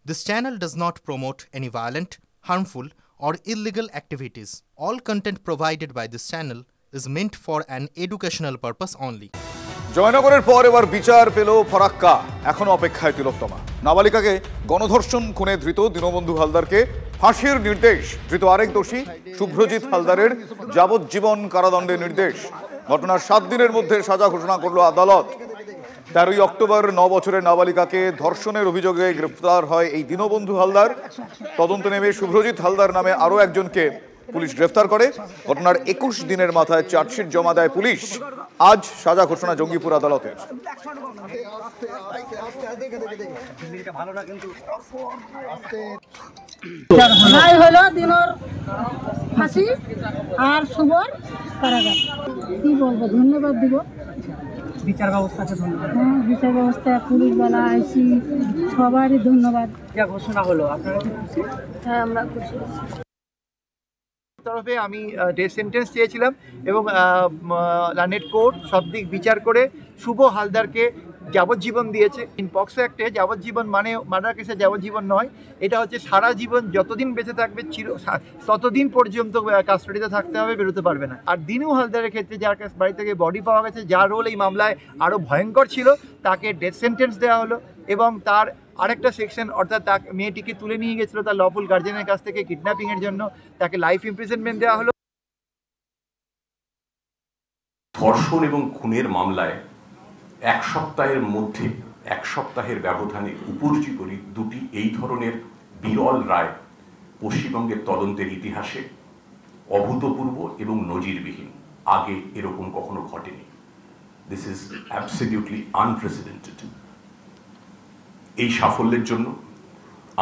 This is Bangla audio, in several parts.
This channel does not promote any violent, harmful, or illegal activities. All content provided by this channel is meant for an educational purpose only. জয়নগরের পর এবার বিচার পেল ফরাক্কা। এখনো অপেক্ষায় তিলোত্তমা। নাবালিকাকে গণধর্ষণ খুনে ধৃত দীনবন্ধু হালদারকে ফাঁসির নির্দেশ। ধৃত আরেক দোষী শুভ্রজিৎ হালদারের যাবজ্জীবন কারাদণ্ডের নির্দেশ। ঘটনার 7 দিনের মধ্যে সাজা ঘোষণা করল আদালত। 13ই অক্টোবর 9 বছরের নাবালিকাকে ধর্ষণের অভিযোগে গ্রেফতার হয় এই দীনবন্ধু হালদার। তদন্ত নেমে শুভ্রজিৎ হালদার নামে আরও একজনকে পুলিশ গ্রেফতার করে। ঘটনার 21 দিনের মাথায় চার্জশিট জমা দেয় পুলিশ। আজ সাজা ঘোষণা জঙ্গিপুর আদালতের। হলো দিনর ফাঁসি আর শুভর কারাগার। কি বলবো, ধন্যবাদ দিব বিচার ব্যবস্থাকে ধন্যবাদ। বিচার ব্যবস্থা, পুলিশ বলা, আইসি সবারই ধন্যবাদ। যা ঘোষণা হলো আপনারা কি খুশি? হ্যাঁ, আমরা খুশি। তরফে আমি ডেথ সেন্টেন্স চেয়েছিলাম এবং লানেট কোর্ট সব দিক বিচার করে শুভ হালদারকে যাবজ্জীবন দিয়েছে। ইন পক্সো অ্যাক্টে যাবজ্জীবন মানে মার্ডার কেসে যাবজ্জীবন নয়, এটা হচ্ছে সারা জীবন যতদিন বেঁচে থাকবে ততদিন পর্যন্ত কাস্টাডিতে থাকতে হবে, বেরোতে পারবে না। আর দিনু হালদারের ক্ষেত্রে যার কাছে বাড়ি থেকে বডি পাওয়া গেছে, যার রোল এই মামলায় আরও ভয়ঙ্কর ছিল, তাকে ডেথ সেন্টেন্স দেওয়া হলো এবং তার আরেকটা সেকশন, অর্থাৎ তাকে মেয়েটিকে তুলে নিয়ে গেছিলো তার লফুল গার্জেনের কাছ থেকে কিডন্যাপিংয়ের জন্য, তাকে লাইফ ইমপ্রিজনমেন্ট দেওয়া হলো। ধর্ষণ এবং খুনের মামলায় 1 সপ্তাহের ব্যবধানে উপর্যুপরি 2টি এই ধরনের বিরল রায় পশ্চিমবঙ্গের তদন্তের ইতিহাসে অভূতপূর্ব এবং নজিরবিহীন। আগে এরকম কখনো ঘটেনি। This is absolutely unprecedented. এই সাফল্যের জন্য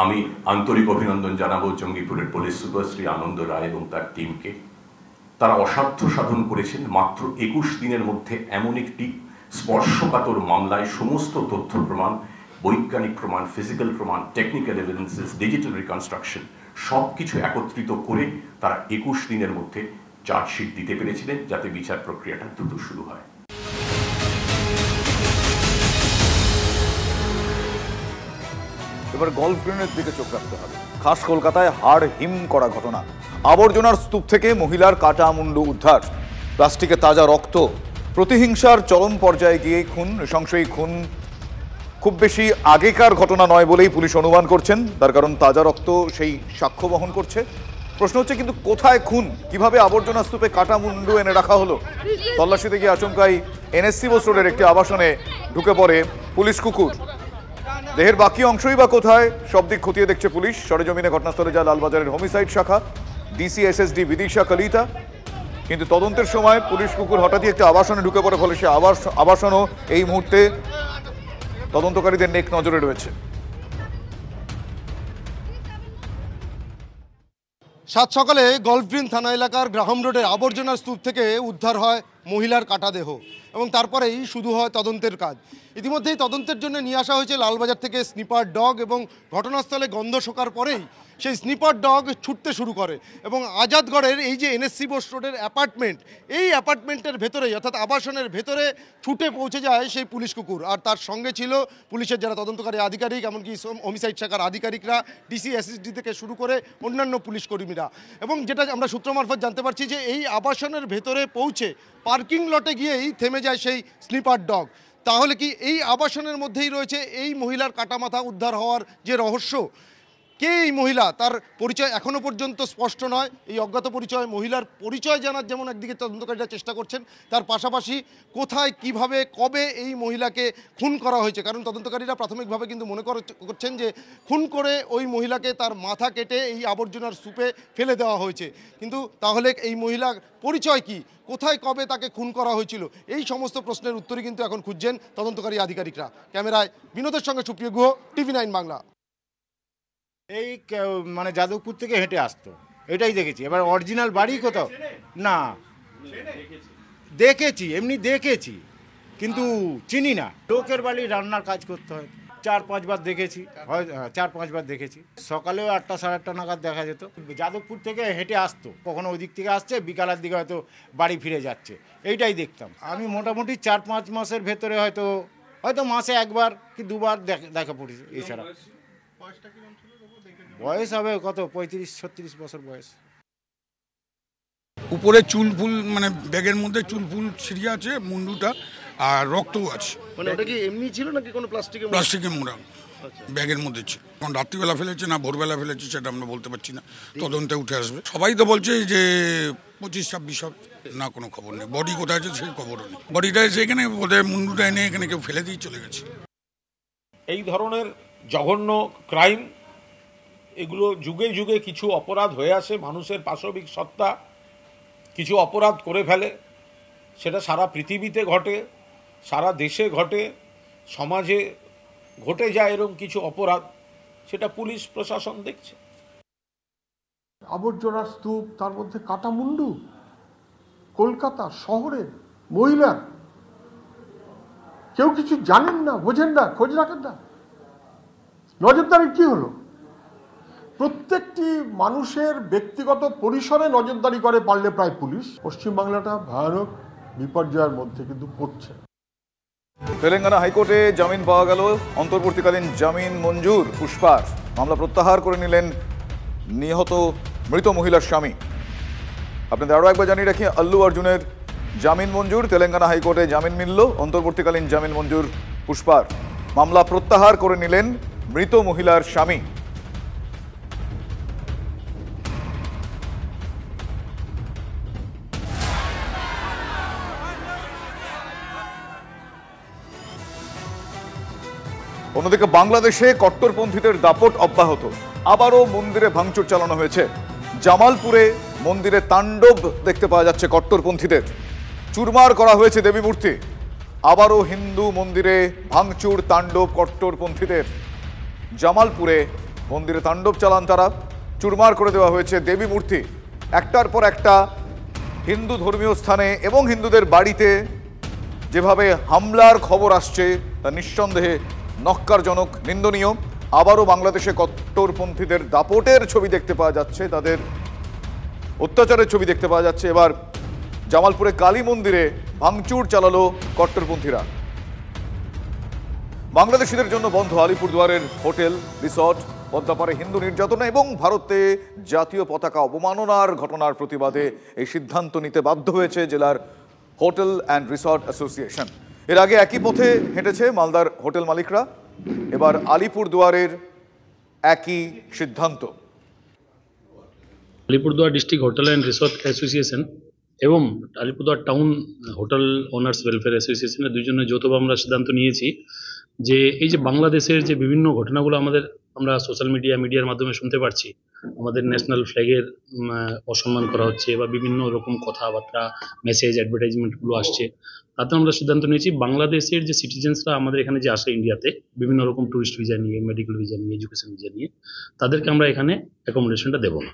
আমি আন্তরিক অভিনন্দন জানাবো জঙ্গিপুরের পুলিশ সুপার শ্রী আনন্দ রায় এবং তার টিমকে। তারা অসাধ্য সাধন করেছেন মাত্র 21 দিনের মধ্যে এমন একটি স্পর্শকাতর মামলায় সমস্ত তথ্য প্রমাণ, বৈজ্ঞানিক প্রমাণ, ফিজিক্যাল প্রমাণ, টেকনিক্যাল এভিডেন্সেস, ডিজিটাল রিকনস্ট্রাকশন সব কিছু একত্রিত করে তারা 21 দিনের মধ্যে চার্জশিট দিতে পেরেছিলেন, যাতে বিচার প্রক্রিয়াটা দ্রুত শুরু হয়। এবার গলফ গ্রিনের দিকে চোখ রাখতে হবে। খাস কলকাতায় হাড় হিম করা ঘটনা। আবর্জনার স্তূপ থেকে মহিলার কাটা মুন্ডু উদ্ধার, প্লাস্টিকে তাজা রক্ত। প্রতিহিংসার চরম পর্যায়ে গিয়ে খুন, নৃশংসই খুন খুব বেশি আগেকার ঘটনা নয় বলেই পুলিশ অনুমান করছেন। তার কারণ তাজা রক্ত সেই সাক্ষ্য বহন করছে। প্রশ্ন হচ্ছে কিন্তু কোথায় খুন, কিভাবে আবর্জনা স্তূপে কাটা মুন্ডু এনে রাখা হলো? তল্লাশিতে গিয়ে আচমকাই এনএসসি বোস রোডের একটি আবাসনে ঢুকে পড়ে পুলিশ কুকুর। দেহের বাকি অংশই বা কোথায়, সব দিক খতিয়ে দেখছে পুলিশ। সরেজমিনে ঘটনাস্থলে যায় লালবাজারের হোমিসাইড শাখা, ডিসি এসএসডি বিদিশা কলিতা। কিন্তু তদন্তের সময় পুলিশ কুকুর হঠাৎই একটা আবাসনে ঢুকে পড়ে, ফলে সে আবাসনও এই মুহূর্তে তদন্তকারীদের নেক নজরে রয়েছে। সাত সকালে গলফ গ্রিন থানা এলাকার গ্রাহাম রোডের আবর্জনার স্তূপ থেকে উদ্ধার হয় মহিলার কাটা দেহ এবং তারপরেই শুরু হয় তদন্তের কাজ। ইতিমধ্যেই তদন্তের জন্য নিয়ে আসা হয়েছে লালবাজার থেকে স্নিপার ডগ এবং ঘটনাস্থলে গন্ধ শোকার পরেই সেই স্নিপার ডগ ছুটতে শুরু করে এবং আজাদগড়ের এই যে এনএসসি বোস রোডের অ্যাপার্টমেন্ট, এই অ্যাপার্টমেন্টের ভেতরেই অর্থাৎ আবাসনের ভেতরে ছুটে পৌঁছে যায় সেই পুলিশ কুকুর। আর তার সঙ্গে ছিল পুলিশের যারা তদন্তকারী আধিকারিক, এমনকি হোমিসাইড শাখার আধিকারিকরা, ডিসি এসএসডি থেকে শুরু করে অন্যান্য পুলিশ কর্মীরা। এবং যেটা আমরা সূত্র মারফত জানতে পারছি যে এই আবাসনের ভেতরে পৌঁছে পার্কিং লটে গিয়েই থেমে যায় সেই স্নিপার ডগ। তাহলে কি এই আবাসনের মধ্যেই রয়েছে এই মহিলার কাটামাথা উদ্ধার হওয়ার যে রহস্য? কে এই মহিলা, তার পরিচয় এখনও পর্যন্ত স্পষ্ট নয়। এই অজ্ঞাত পরিচয় মহিলার পরিচয় জানার যেমন একদিকে তদন্তকারীরা চেষ্টা করছেন, তার পাশাপাশি কোথায়, কিভাবে, কবে এই মহিলাকে খুন করা হয়েছে। কারণ তদন্তকারীরা প্রাথমিকভাবে কিন্তু মনে করছেন যে খুন করে ওই মহিলাকে তার মাথা কেটে এই আবর্জনার স্তূপে ফেলে দেওয়া হয়েছে। কিন্তু তাহলে এই মহিলার পরিচয় কি, কোথায় কবে তাকে খুন করা হয়েছিল, এই সমস্ত প্রশ্নের উত্তরই কিন্তু এখন খুঁজছেন তদন্তকারী আধিকারিকরা। ক্যামেরায় বিনোদের সঙ্গে সুপ্রিয় গুহ, TV9 বাংলা। এই মানে যাদবপুর থেকে হেঁটে আসতো, এটাই দেখেছি। এবার অরিজিনাল বাড়ি কোথাও না, দেখেছি এমনি দেখেছি কিন্তু চিনি না। লোকের বাড়ি রান্নার কাজ করতে হয়, 4-5 বার দেখেছি, হয় 4-5 বার দেখেছি। সকালেও 8টা 8:30 নাগাদ দেখা যেত। যাদবপুর থেকে হেঁটে আসতো, কখনো ওই দিক থেকে আসছে, বিকালের দিকে হয়তো বাড়ি ফিরে যাচ্ছে, এইটাই দেখতাম। আমি মোটামুটি 4-5 মাসের ভেতরে হয়তো মাসে 1বার কি 2বার দেখা পড়েছে। এছাড়া বয়স হবে কত 35-36 বছর বয়স। উপরে চুল ফুল মানে ব্যাগের মধ্যে চুল ফুল ছিঁড়ে আছে, মুন্ডুটা আর রক্তও আছে। মানে ওটা কি এমনি ছিল নাকি কোনো প্লাস্টিকে মোড়া ব্যাগের মধ্যে ছিল। এখন রাত্রিবেলা ফেলেছে না ভোরবেলা ফেলেছে সেটা আমরা বলতে পারছি না, তদন্তে উঠে আসবে। সবাই তো বলছে যে 25-26 হবে, না কোনো খবর নেই। বডি কোথায় আছে সেই খবরও নেই। বডিটা এসে এখানে ওদের মুন্ডুটা এনে এখানে কেউ ফেলে দিয়ে চলে গেছে। এই ধরনের জঘন্য ক্রাইম, এগুলো যুগে যুগে কিছু অপরাধ হয়ে আসে, মানুষের পাশবিক সত্তা কিছু অপরাধ করে ফেলে, সেটা সারা পৃথিবীতে ঘটে, সারা দেশে ঘটে, সমাজে ঘটে যায় এরকম কিছু অপরাধ, সেটা পুলিশ প্রশাসন দেখছে। আবর্জনার স্তূপ, তার মধ্যে কাটা মুন্ডু, কলকাতা শহরের মহিলা, কেউ কিছু জানেন না, বোঝেন না, খোঁজ রাখেন না। নজরদারি কি হলো? প্রত্যেকটি মানুষের ব্যক্তিগত পরিসরে নজরদারি করে পারলে প্রায় পুলিশ। পশ্চিমবাংলাটা ভয়ানক বিপর্যয়ের মধ্যে কিন্তু পড়ছে। তেলেঙ্গানা হাইকোর্টে জামিন পাওয়া গেল, অন্তর্বর্তীকালীন জামিন মঞ্জুর পুষ্পার। মামলা প্রত্যাহার করে নিলেন নিহত মৃত মহিলার স্বামী। আপনাদের আরও একবার জানিয়ে রাখি, আল্লু অর্জুনের জামিন মঞ্জুর, তেলেঙ্গানা হাইকোর্টে জামিন মিলল, অন্তর্বর্তীকালীন জামিন মঞ্জুর পুষ্পার। মামলা প্রত্যাহার করে নিলেন মৃত মহিলার স্বামী। অন্যদিকে বাংলাদেশে কট্টরপন্থীদের দাপট অব্যাহত, আবারও মন্দিরে ভাঙচুর চালানো হয়েছে। জামালপুরে মন্দিরে তাণ্ডব দেখতে পাওয়া যাচ্ছে কট্টরপন্থীদের, চুরমার করা হয়েছে দেবী মূর্তি। আবারও হিন্দু মন্দিরে ভাঙচুর তাণ্ডব কট্টরপন্থীদের। জামালপুরে মন্দিরে তাণ্ডব চালান তারা, চুরমার করে দেওয়া হয়েছে দেবী মূর্তি। একটার পর একটা হিন্দু ধর্মীয় স্থানে এবং হিন্দুদের বাড়িতে যেভাবে হামলার খবর আসছে তা নিঃসন্দেহে নক্কারজনক, নিন্দনীয়। আবারও বাংলাদেশে কট্টরপন্থীদের দাপটের ছবি দেখতে পাওয়া যাচ্ছে, তাদের অত্যাচারের ছবি দেখতে পাওয়া যাচ্ছে। এবার জামালপুরে কালী মন্দিরে ভাঙচুর চালালো কট্টরপন্থীরা। বাংলাদেশিদের জন্য বন্ধ আলিপুরদুয়ারের হোটেল, রিসর্ট। পদ্মাপাড়ে হিন্দু নির্যাতনা এবং ভারতে জাতীয় পতাকা অবমাননার ঘটনার প্রতিবাদে এই সিদ্ধান্ত নিতে বাধ্য হয়েছে জেলার হোটেল অ্যান্ড রিসর্ট অ্যাসোসিয়েশন। এর আগে একই পথে হেঁটেছে মালদার হোটেল মালিকরা, এবার আলিপুরদুয়ারের একই সিদ্ধান্ত। Alipurduar district hotel and resort association এবং Alipurduar town hotel owners welfare অ্যাসোসিয়েশনের দুজনে যৌথভাবে আমরা সিদ্ধান্ত নিয়েছি যে এই যে বাংলাদেশের যে বিভিন্ন ঘটনাগুলো আমরা সোশ্যাল মিডিয়ার মাধ্যমে শুনতে পারছি, আমাদের ন্যাশনাল ফ্ল্যাগের অসম্মান করা হচ্ছে বা বিভিন্ন রকম কথাবার্তা, মেসেজ, অ্যাডভার্টাইজমেন্টগুলো আসছে, তাতে আমরা সিদ্ধান্ত নিয়েছি বাংলাদেশের যে সিটিজেন্সরা আমাদের এখানে যে আসে ইন্ডিয়াতে বিভিন্ন রকম ট্যুরিস্ট ভিসা নিয়ে, মেডিকেল ভিসা নিয়ে, এডুকেশন ভিসা নিয়ে, তাদেরকে আমরা এখানে অ্যাকোমোডেশনটা দেবো না।